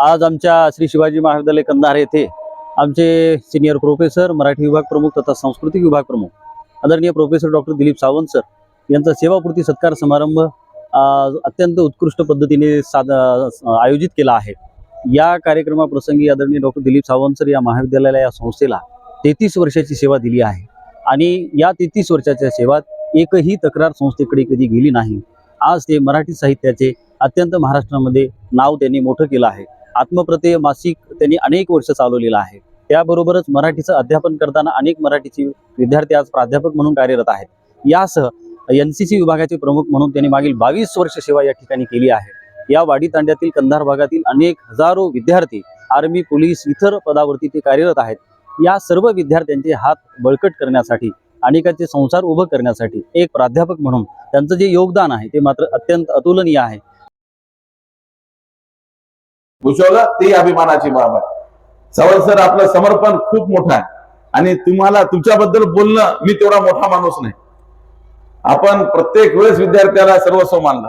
आज आमच्या श्री शिवाजी महाविद्यालय कंधार येथे आमचे सिनियर प्रोफेसर, मराठी विभाग प्रमुख तथा सांस्कृतिक विभाग प्रमुख आदरणीय professor doctor Dilip Sawant sir यांचा सेवापूर्ती सत्कार समारंभ अत्यंत उत्कृष्ट पद्धतीने आयोजित केला आहे। या कार्यक्रमाप्रसंगी आदरणीय डॉक्टर दिलीप सावंत सर या महाविद्यालयाला, या संस्थेला 33 वर्षाची सेवा दिली आहे आणि या 33 वर्षाच्या सेवात एकही तक्रार संस्थेकडे कधी गेली नाही। आज ते मराठी साहित्याचे अत्यंत महाराष्ट्रामध्ये नाव त्यांनी मोठं केलं आहे। आत्मप्रत्यय मासिक त्यांनी अनेक वर्ष चालवलेलं आहे। त्याबरोबरच मराठीचं अध्यापन करताना अनेक मराठीचे विद्यार्थी आज प्राध्यापक म्हणून कार्यरत आहेत। यासह NCC विभागाचे प्रमुख म्हणून त्यांनी मागील 22 वर्ष सेवा या ठिकाणी केली आहे। या वाडी तांड्यातील कंधार भागातील अनेक हजारो विद्यार्थी आर्मी, पोलीस इतर पदावरती ते कार्यरत आहेत। या सर्व विद्यार्थ्यांचे हात बळकट करण्यासाठी, अनेकांचे संसार उभं करण्यासाठी एक प्राध्यापक म्हणून त्यांचं जे योगदान आहे ते मात्र अत्यंत अतुलनीय आहे। भूषवलं ती अभिमानाची बाब आहे। सावंत सर, आपलं समर्पण खूप मोठं आहे आणि तुम्हाला तुमच्याबद्दल बोलणं, मी तेवढा मोठा माणूस नाही। आपण प्रत्येक वेळेस विद्यार्थ्याला सर्वस्व मानलं,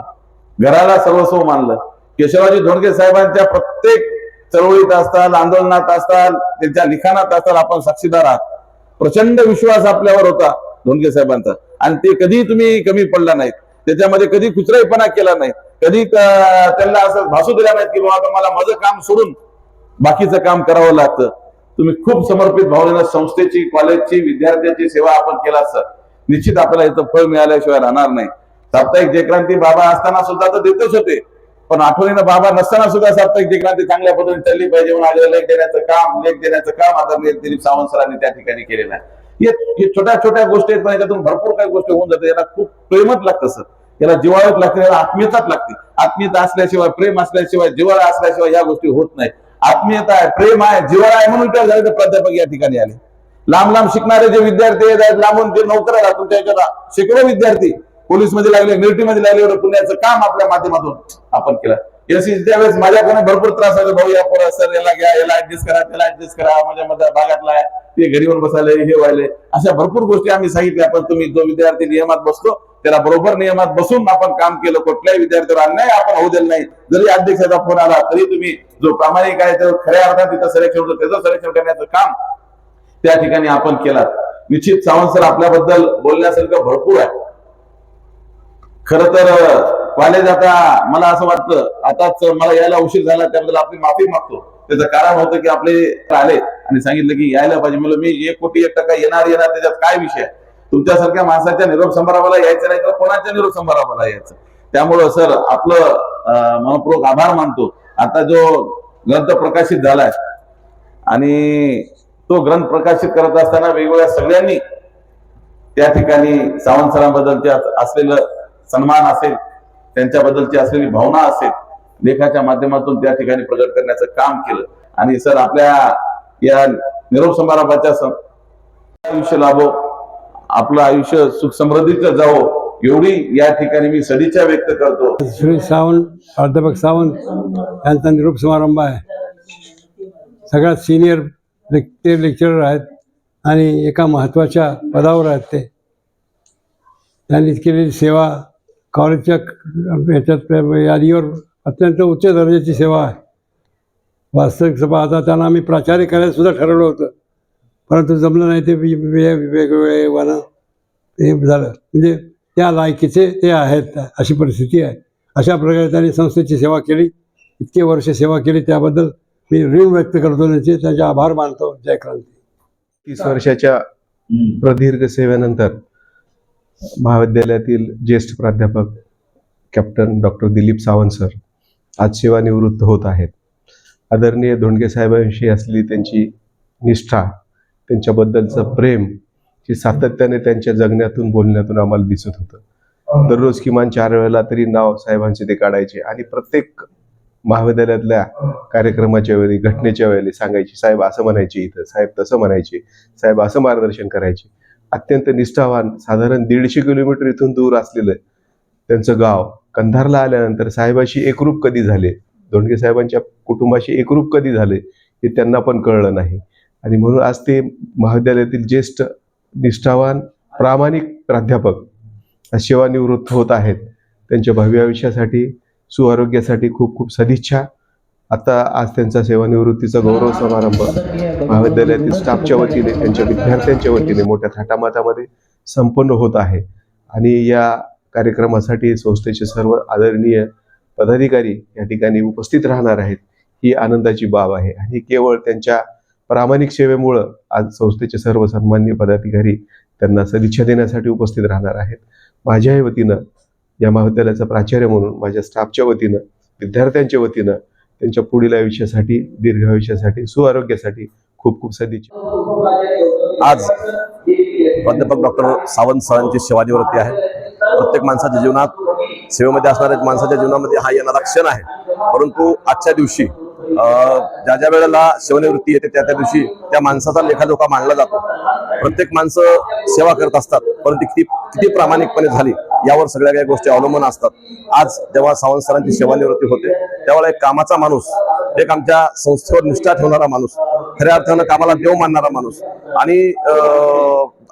घराला सर्वस्व मानलं। केशवरावजी धोंडगे साहेबांच्या प्रत्येक चळवळीत असताल, आंदोलनात असताल, त्यांच्या लिखाणात असताल, आपण साक्षीदार आहात। प्रचंड विश्वास आपल्यावर होता धोंडगे साहेबांचा आणि ते कधी तुम्ही कमी पडला नाहीत। त्याच्यामध्ये कधी कुचराईपणा केला नाही, कधी त्यांना असं भासू दिला नाही की बाबा मला माझं काम सोडून बाकीचं काम करावं लागतं। तुम्ही खूप समर्पित भावनेनं संस्थेची, कॉलेजची, विद्यार्थ्यांची सेवा आपण केला सर, निश्चित आपल्याला इथं फळ मिळाल्याशिवाय राहणार नाही। साप्ताहिक जयक्रांती बाबा असताना सुद्धा तर देतच होते, पण आठवणीनं बाबा नसताना सुद्धा साप्ताहिक जयक्रांती चांगल्या पद्धतीने चालली पाहिजे म्हणून आज लेख देण्याचं काम आदरणीय दिलीप सावंत सरांनी त्या ठिकाणी केलेलं आहे। हे छोट्या छोट्या गोष्टी आहेत, पण याच्यातून भरपूर काही गोष्टी होऊन जाते। याला खूप प्रेमच लागतं सर, याला जिव्हाळ्यात लागते, याला आत्मीयताच लागते। आत्मीयता असल्याशिवाय, प्रेम असल्याशिवाय, जिव्हाळा असल्याशिवाय या गोष्टी होत नाही। आत्मीयता आहे, प्रेम आहे, जिव्हाळा आहे म्हणून त्या झाले प्राध्यापक या ठिकाणी आले। लांब लांब शिकणारे जे विद्यार्थी आहेत, लांबून जे नोकऱ्या तुमच्या याच्यात शेकडो विद्यार्थी पोलीस मध्ये लागले, मिलिटरी मध्ये लागले, एवढं पुण्याचं काम आपल्या माध्यमातून आपण केलं। त्यावेळेस माझ्याकडे भरपूर त्रास व्हायचा, भाऊ या पोरा सर याला घ्या, याला ऍडजस्ट करा, त्याला ऍडजस्ट करा, माझ्या भागातला आहे ते घरी येऊन बसायला हे व्हायले, अशा भरपूर गोष्टी आम्ही सांगितल्या। पण तुम्ही जो विद्यार्थी नियमात बसतो त्याला बरोबर नियमात बसून आपण काम केलं। कुठल्याही विद्यार्थ्यावर अन्याय आपण होऊ दिला नाही। जरी अध्यक्षाचा फोन आला तरी तुम्ही जो प्रामाणिक आहे तो खऱ्या अर्थात तिथं सिलेक्शन होतं, त्याचं सिलेक्शन करण्याचं काम त्या ठिकाणी आपण केलं। निश्चित सावंत सर, आपल्याबद्दल बोलण्यासारखं भरपूर आहे। खर तर कॉलेज आता मला असं वाटतं, आताच मला यायला उशीर झाला त्याबद्दल आपली माफी मागतो। त्याचं कारण होतं की आपले आले आणि सांगितलं की यायला पाहिजे, म्हणलं मी 1,00,00,000% येणार, त्याच्यात काय विषय आहे। तुमच्यासारख्या माणसाच्या निरोप समारंभाला यायचं नाही तर कोणाच्या निरोप समारंभाला यायचं। त्यामुळं सर आपलं मनपूर्वक आभार मानतो। आता जो ग्रंथ प्रकाशित झालाय आणि तो ग्रंथ प्रकाशित करत असताना वेगवेगळ्या सगळ्यांनी त्या ठिकाणी सावंत सरांबद्दलचे असलेलं सन्मान असेल, त्यांच्याबद्दलची असलेली भावना असेल, लेखाच्या माध्यमातून त्या ठिकाणी प्रगट करण्याचं काम केलं। आणि सर आपल्या या निरोप समारंभाच्या आयुष्य लाभो, आपलं आयुष्य सुख समृद्धीचं जावो, एवढी या ठिकाणी मी सदिच्छा व्यक्त करतो। श्री सावंत, प्राध्यापक सावंत यांचा निरोप समारंभ आहे। सगळ्यात सिनियर लेक्चरर आहेत आणि एका महत्त्वाच्या पदावर आहेत ते। त्यांनी केलेली सेवा कॉलेजच्या याच्यात यादीवर अत्यंत उच्च दर्जाची सेवा आहे। वास्तविक सभा आता त्यांना आम्ही प्राचार्य करायला सुद्धा ठरवलं होतं, परंतु जमलं नाही। ते वेगवेगळे हे झालं, म्हणजे त्या लायकीचे ते आहेत अशी परिस्थिती आहे। अशा प्रकारे त्यांनी संस्थेची सेवा केली, इतके वर्ष सेवा केली, त्याबद्दल मी ऋण व्यक्त करतो, त्यांचे आभार मानतो। जय क्रांती। 30 वर्षाच्या प्रदीर्घ सेवेनंतर महाविद्यालयातील ज्येष्ठ प्राध्यापक captain doctor Dilip Sawant sir आज सेवानिवृत्त होत आहेत। आदरणीय धोंडगे साहेबांविषयी असलेली त्यांची निष्ठा, त्यांच्याबद्दलचं प्रेम जे सातत्याने त्यांच्या जगण्यातून, बोलण्यातून आम्हाला दिसत होतं। दररोज किमान 4 वेळेला तरी नाव साहेबांचे ते काढायचे आणि प्रत्येक महाविद्यालयातल्या कार्यक्रमाच्या वेळी, घटनेच्या वेळी सांगायचे, साहेब असं म्हणायचे इथं, साहेब तसं म्हणायचे, साहेब असं मार्गदर्शन करायचे। अत्यंत निष्ठावान, साधारण 150 किलोमीटर इथून दूर असलेलं त्यांचं गाव कंधारला आल्यानंतर साहेबाशी एकरूप कधी झाले, धोंडगे साहेबांच्या कुटुंबाशी एकरूप कधी झाले हे त्यांना पण कळलं नाही। आणि म्हणून आज ते महाविद्यालयातील ज्येष्ठ, निष्ठावान, प्रामाणिक प्राध्यापक सेवानिवृत्त होत आहेत। त्यांच्या भावी आयुष्यासाठी, सुआरोग्यासाठी खूप खूप सदिच्छा। आता आज त्यांचा सेवानिवृत्तीचा गौरव समारंभ महाविद्यालयातील स्टाफच्या वतीने, त्यांच्या विद्यार्थ्यांच्या वतीने मोठ्या थाटामाटामध्ये संपन्न होत आहे. आणि या कार्यक्रमासाठी संस्थेचे सर्व आदरणीय पदाधिकारी या ठिकाणी उपस्थित राहणार आहेत. ही आनंदाची बाब आहे आणि केवळ त्यांच्या प्रामाणिक सेवेमुळं आज संस्थेचे सर्व सन्माननीय पदाधिकारी त्यांना सदिच्छा देण्यासाठी उपस्थित राहणार आहेत. माझ्याही वतीनं, या महाविद्यालयाचा प्राचार्य म्हणून, माझ्या स्टाफच्या वतीनं, विद्यार्थ्यांच्या वतीनं त्यांच्या पुढील आयुष्यासाठी, दीर्घ आयुष्यासाठी, सुआरोग्यासाठी खूप खूप सदिच्छा. आज प्राध्यापक डॉक्टर सावंत सरांची सेवानिवृत्ती आहे. प्रत्येक माणसाच्या जीवनात, सेवेमध्ये असणाऱ्या माणसाच्या जीवनामध्ये हा येणारा क्षण आहे. परंतु आजच्या दिवशी ज्या वेळेला सेवानिवृत्ती येते त्या दिवशी त्या माणसाचा लेखाजोखा मांडला जातो. प्रत्येक माणसं सेवा करत असतात, परंतु किती प्रामाणिकपणे झाली यावर सगळ्या काही गोष्टी अवलंबून असतात. आज जेव्हा सावंत सरांची सेवानिवृत्ती होते त्यावेळेला एक कामाचा माणूस, एक आमच्या संस्थेवर निष्ठा ठेवणारा माणूस, खऱ्या अर्थानं कामाला देव मानणारा माणूस आणि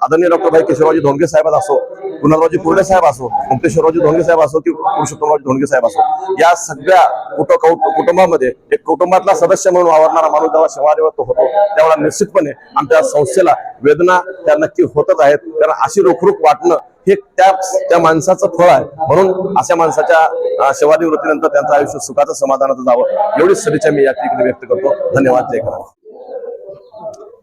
आदरणीय डॉक्टर भाई किशोररावजी धोंडगे साहेब असो, कुणालरावजी कुर्डे साहेब असो, ओंकारेश्वररावजी धोंडगे साहेब असो की पुरुषोत्तमरावजी धोंडगे साहेब असो, या सगळ्या कुटुंबामध्ये एक कुटुंबातला सदस्य म्हणून वावरणारा माणूस जेव्हा सेवानिवृत्त होतो त्यावेळेला निश्चितपणे आमच्या संस्थेला वेदना त्या नक्की होतच आहेत. कारण अशी रोखरोख वाटणं हे त्या माणसाचं फळ आहे. म्हणून अशा माणसाच्या सेवानिवृत्तीनंतर त्यांचं आयुष्य सुखाचं, समाधानाचं जावं एवढीच सदिच्छा मी या ठिकाणी व्यक्त करतो. धन्यवाद. जय करा.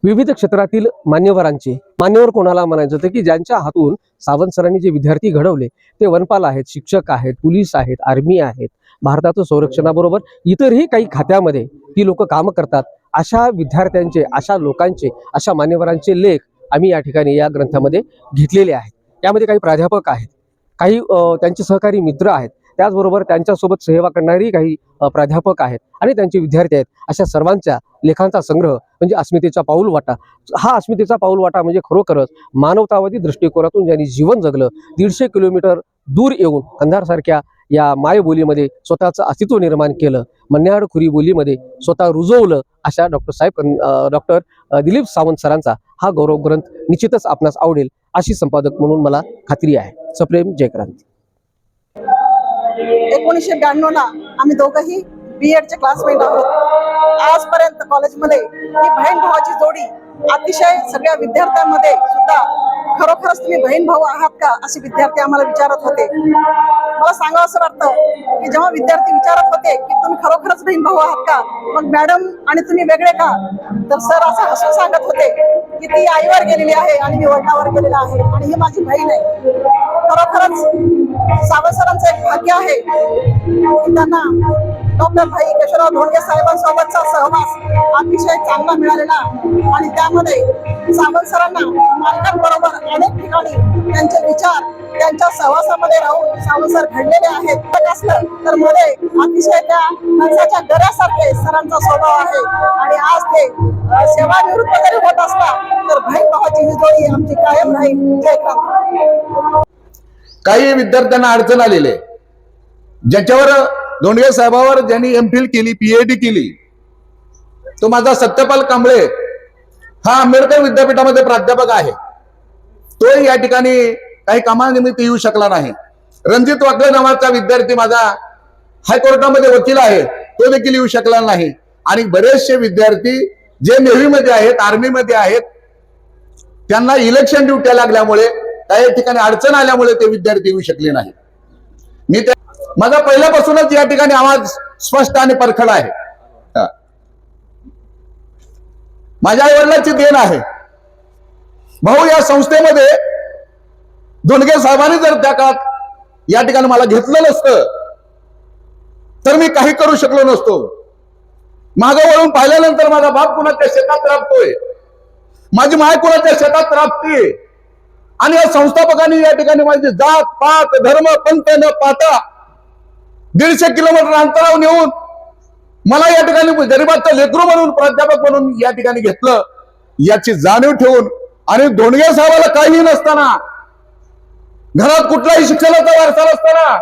विविध क्षेत्रातील मान्यवर कोणाला म्हणायचं होतं की ज्यांच्या हातून सावंत सरांनी जे विद्यार्थी घडवले ते वनपाल आहेत, शिक्षक आहेत, पोलीस आहेत, आर्मी आहेत, भारताचं संरक्षणाबरोबर इतरही काही खात्यामध्ये ती लोक काम करतात. अशा विद्यार्थ्यांचे, अशा लोकांचे, अशा मान्यवरांचे लेख आम्ही या ठिकाणी या ग्रंथामध्ये घेतलेले आहेत. यामध्ये काही प्राध्यापक आहेत, काही त्यांचे सहकारी मित्र आहेत, त्याचबरोबर त्यांच्यासोबत सेवा करणारी काही प्राध्यापक आहेत आणि त्यांचे विद्यार्थी आहेत. अशा सर्वांच्या लेखांचा संग्रह म्हणजे अस्मितेचा पाऊलवाटा. हा अस्मितेचा पाऊलवाटा म्हणजे खरोखरच मानवतावादी दृष्टिकोनातून ज्यांनी जीवन जगलं, 150 किलोमीटर दूर येऊन कंधारसारख्या या मायबोलीमध्ये स्वतःचं अस्तित्व निर्माण केलं, मन्याड खुरी बोलीमध्ये स्वतः रुजवलं, अशा डॉक्टर दिलीप सावंत सरांचा हा गौरव ग्रंथ निश्चितच आपणास आवडेल अशी संपादक म्हणून मला खात्री आहे. सप्रेम. जय क्रांती. 1992 ला आम्ही दोघंही बीएडचे क्लासमेट आहोत. आजपर्यंत कॉलेजमध्ये ही बहीण भावाची जोडी अतिशय सगळ्या विद्यार्थ्यांमध्ये सुद्धा खरोखरच तुम्ही बहीण भाऊ आहात का असे विद्यार्थी आम्हाला विचारत होते. मला सांगावं असं वाटतं की जेव्हा विद्यार्थी विचारत होते की तुम्ही खरोखरच बहीण भाऊ आहात का, मग मॅडम आणि तुम्ही वेगळे का, तर सर असं हसून सांगत होते की ती आईवर गेलेली आहे आणि मी वडिलांवर गेलेला आहे आणि ही माझी बहीण आहे. खरोखरच सावंत सरांचं एक भाग्य आहे की त्यांना डॉक्टर भाई किशोरराव धोंडगे साहेबांसोबतचा सहवास अतिशय चांगला मिळालेला आणि त्यामध्ये सावंत सरांना मालकांबरोबर अनेक ठिकाणी त्यांचे विचार, त्यांच्या सहवासामध्ये राहून सावंत सर घडलेले आहेत. असलं तर मध्ये अतिशय त्या माणसाच्या गऱ्यासारखे सरांचा स्वभाव आहे आणि आज ते सेवानिवृत्त जरी होत असला तर बहीण भावाची ही जोडी आमची कायम राहील. जय क्रांती. काही विद्यार्थ्यांना अडचण आलेली आहे, ज्याच्यावर धोंडगे साहेबावर ज्यांनी एमफिल केली, पीएचडी केली, तो माझा सत्यपाल कांबळे हा आंबेडकर विद्यापीठामध्ये प्राध्यापक आहे. तो या ठिकाणी काही कामानिमित्त येऊ शकला नाही. रणजित वाकले नावाचा विद्यार्थी माझा हायकोर्टामध्ये वकील आहे, तो देखील येऊ शकला नाही. आणि बरेचसे विद्यार्थी जे नेव्हीमध्ये आहेत, आर्मीमध्ये आहेत, त्यांना इलेक्शन ड्युट्या लागल्यामुळे, काही ठिकाणी अडचण आल्यामुळे ते विद्यार्थी येऊ शकले नाही. माझा पहिल्यापासूनच या ठिकाणी आवाज स्पष्ट आणि परखड आहे. माझ्या आईवडिलांची देण आहे. भाऊ, या संस्थेमध्ये धोंडगे साहेबांनी जर त्या काळात या ठिकाणी मला घेतलं नसतं तर मी काही करू शकलो नसतो. मागं वळून पाहिल्यानंतर माझा बाप कुणाच्या शेतात राबतोय, माझी माय कुणाच्या शेतात राबते आणि या संस्थापकांनी या ठिकाणी माझी जात पात धर्म पंथ न पाहता 150 किलोमीटर अंतरावर नेऊन मला या ठिकाणी गरीबाचं लेकरू म्हणून, प्राध्यापक म्हणून या ठिकाणी घेतलं, याची जाणीव ठेवून. आणि धोंडगे साहेबाला काहीही नसताना, घरात कुठलाही शिक्षणाचा वारसा नसताना,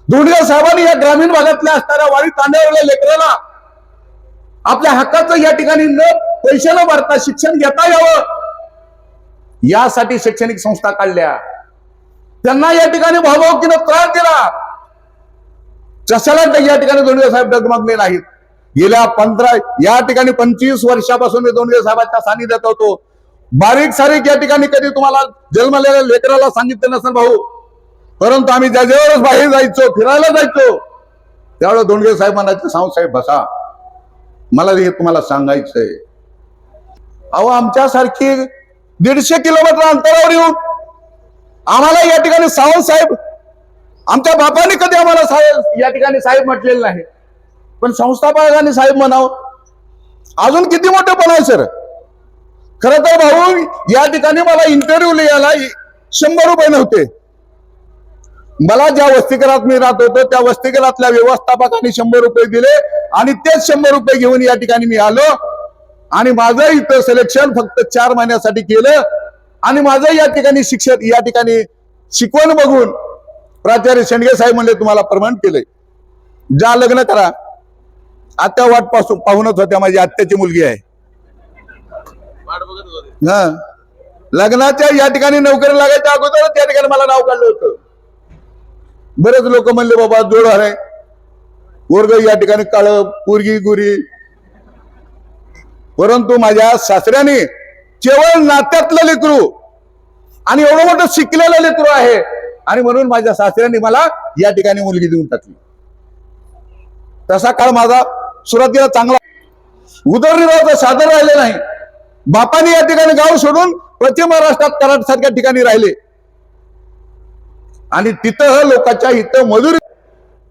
धोंडगे साहेबांनी या ग्रामीण भागातल्या असणाऱ्या वाडी तांड्यावरल्या लेकराला आपल्या हक्काचं या ठिकाणी न पैसे न भरता शिक्षण घेता यावं यासाठी शैक्षणिक संस्था काढल्या. त्यांना या ठिकाणी भावभावकीनं त्रास दिला. कशाला या ठिकाणी धोंडगे साहेब डगमगले नाहीत. गेल्या 15 या ठिकाणी 25 वर्षापासून मी दोंडगे साहेबांच्या सानिध्यात होतो. बारीक सारीक या ठिकाणी कधी तुम्हाला जन्मलेल्या लेकराला सांगितलं नसेल भाऊ, परंतु आम्ही ज्या जेवढच बाहेर जायचो, फिरायला जायचो, त्यावेळेस दोंडगे साहेब म्हणायचे, सावंतसाहेब बसा, मला हे तुम्हाला सांगायचंय. अहो, आमच्यासारखी 150 किलोमीटर अंतरावर येऊन आम्हाला या ठिकाणी सावंतसाहेब, आमच्या बापाने कधी आम्हाला साहेब या ठिकाणी साहेब म्हटलेलं नाही, पण संस्थापकांनी साहेब म्हणावं, अजून किती मोठे पण आहे सर. खर तर भाऊ, या ठिकाणी मला इंटरव्ह्यू लिहायला 100 रुपये नव्हते. मला ज्या वसतिगृहात मी राहत होतो त्या वसतिगृहातल्या व्यवस्थापकांनी 100 रुपये दिले आणि तेच 100 रुपये घेऊन या ठिकाणी मी आलो आणि माझं इथं सिलेक्शन फक्त 4 महिन्यासाठी केलं आणि माझं या ठिकाणी शिक्षण, या ठिकाणी शिकवण बघून प्राचार्य शेंडगे साहेब म्हणले तुम्हाला परमनंट केलंय, जा लग्न करा. आत्या वाट पाहूनच होत्या, माझी आत्याची मुलगी आहे. हा, लग्नाच्या या ठिकाणी नोकरी लागायच्या अगोदरच या ठिकाणी मला नाव काढलं होतं. बरेच लोक म्हणले बाबा जोड आहे, वर्ग या ठिकाणी काळ, पोरगी गुरी, परंतु माझ्या सासऱ्याने केवळ नात्यातलं लेकरू आणि एवढं मोठं शिकलेलं लेकरू आहे आणि म्हणून माझ्या सासऱ्याने मला या ठिकाणी मुलगी देऊन टाकली. तसा काळ माझा सुरुवातीला चांगला, उदरनिर्वाहाचं साधन राहिले नाही. बापाने या ठिकाणी गाव सोडून पश्चिम महाराष्ट्रात कराड सारख्या ठिकाणी राहिले आणि तिथं लोकांच्या इथं मजुरी.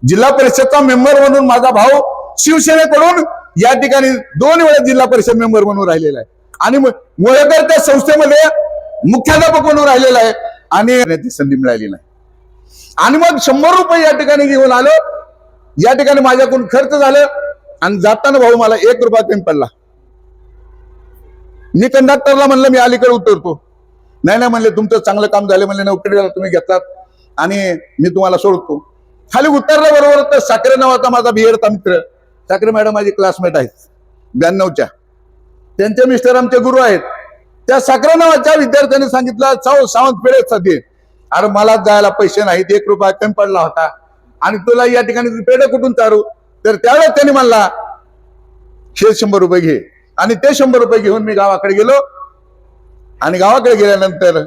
जिल्हा परिषदचा मेंबर म्हणून माझा भाऊ शिवसेनेकडून या ठिकाणी 2 वेळा जिल्हा परिषद मेंबर म्हणून राहिलेला आहे आणि मोळेकर त्या संस्थेमध्ये मुख्याध्यापक म्हणून राहिलेला आहे आणि संधी मिळाली नाही. आणि मग 100 रुपये या ठिकाणी घेऊन आलो. या ठिकाणी माझ्याकडून खर्च झालं आणि जाताना भाऊ मला 1 रुपया कमी पडला. मी कंडक्टरला म्हणलं मी अलीकडे उतरतो. नाही म्हणले तुमचं चांगलं काम झालं, म्हणले नोकरीला तुम्ही घेतलात आणि मी तुम्हाला सोडतो. खाली उतरल्याबरोबर तर साखरे नावाचा माझा बीएडचा मित्र, साखरे मॅडम माझी क्लासमेट आहेत 92च्या, त्यांचे मिस्टर आमचे गुरु आहेत. त्या साखरे नावाच्या विद्यार्थ्यांनी सांगितलं सावंत पेढे सध्या, अरे मला जायला पैसे नाहीत, 1 रुपया कमी पडला होता आणि तुला या ठिकाणी पेढे कुठून चारू. तर त्यावेळेस त्यांनी म्हणला हे 100 रुपये घे आणि ते 100 रुपये घेऊन मी गावाकडे गेलो आणि गावाकडे गेल्यानंतर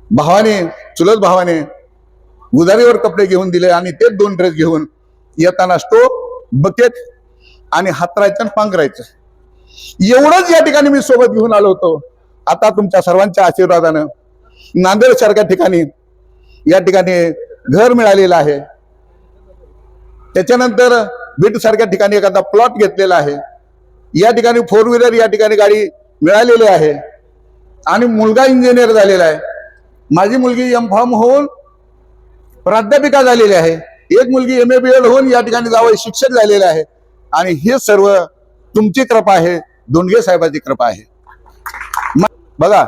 भावाने, चुलत भावाने गुजारीवर कपडे घेऊन दिले आणि ते 2 ड्रेस घेऊन येताना स्टोव, बकेट आणि हातरायचं आणि पांघरायचं एवढंच या ठिकाणी मी सोबत घेऊन आलो होतो. आता तुमच्या सर्वांच्या आशीर्वादानं नांदेड सारख्या ठिकाणी या ठिकाणी घर मिळालेलं आहे. त्याच्यानंतर बीड सारख्या ठिकाणी एखादा प्लॉट घेतलेला आहे. या ठिकाणी 4 व्हीलर या ठिकाणी गाडी मिळालेली आहे आणि मुलगा इंजिनियर झालेला आहे. माझी मुलगी M.Pharm होऊन प्राध्यापिका झालेली आहे. एक मुलगी MA BEd होऊन या ठिकाणी जावं शिक्षक झालेले आहे आणि हे सर्व तुमची कृपा आहे, दोंडगे साहेबांची कृपा आहे. बघा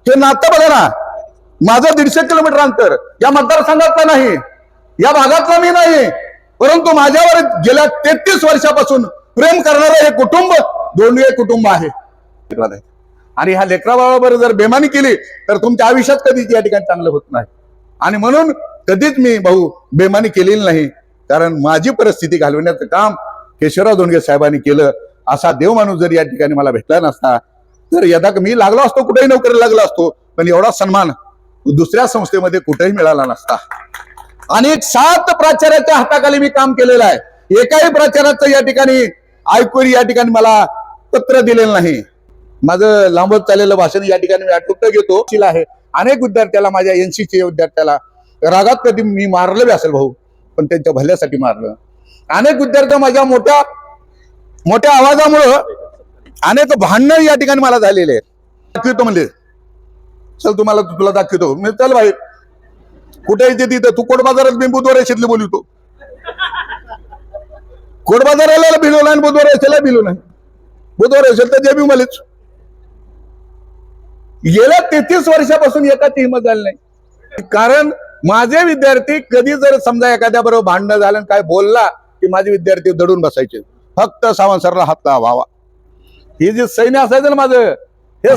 हे नातं बघा ना, माझं 150 किलोमीटर अंतर या मतदारसंघातलं नाही, या भागातला मी नाही, परंतु माझ्यावर गेल्या 33 वर्षापासून प्रेम करणारं हे कुटुंब दोंडगे कुटुंब आहे. आणि ह्या लेकराबाबरोबर जर बेमानी केली तर तुमच्या आयुष्यात कधीच या ठिकाणी चांगलं होत नाही. आणि म्हणून कधीच मी भाऊ बेमानी केलेली नाही, कारण माझी परिस्थिती घालवण्याचं काम केशवराव दोंडगे साहेबांनी केलं. असा देव माणूस जर या ठिकाणी मला भेटला नसता तर यदा मी लागलो असतो, कुठेही नोकरी लागला असतो, पण एवढा सन्मान दुसऱ्या संस्थेमध्ये कुठेही मिळाला नसता. आणि 7 प्राचार्याच्या हाताखाली मी काम केलेलं आहे. एकाही प्राचार्याचं या ठिकाणी ऐकून या ठिकाणी मला पत्र दिलेलं नाही. माझं लांबत चाललेलं भाषण या ठिकाणी मी आठवत घेतो आहे. अनेक विद्यार्थ्याला, माझ्या NCC विद्यार्थ्याला रागात कधी मी मारलं बी असेल भाऊ, पण त्यांच्या भल्यासाठी मारलं. अनेक विद्यार्थी माझ्या मोठ्या मोठ्या आवाजामुळं अनेक भांडणं या ठिकाणी मला झालेले आहेत. दाखवतो म्हणले, चल तुला दाखवतो. मी चल भाई कुठे येते तिथं, तू कोट बाजारात मी बुधवार शेतले बोलवतो. कोट बाजाराला भिलो नाही, बुधवार शेला भिलो नाही. बुधवार असेल तर जे बी मलाच गेल्या 33 वर्षापासून एकाची हिंमत झाली नाही. कारण माझे विद्यार्थी कधी जर समजा एखाद्या बरोबर भांडणं झालं काय बोलला की माझे विद्यार्थी दडून बसायचे, फक्त सावंत सरला हात व्हावा. हे जे सैन्य असायचं ना माझं, हे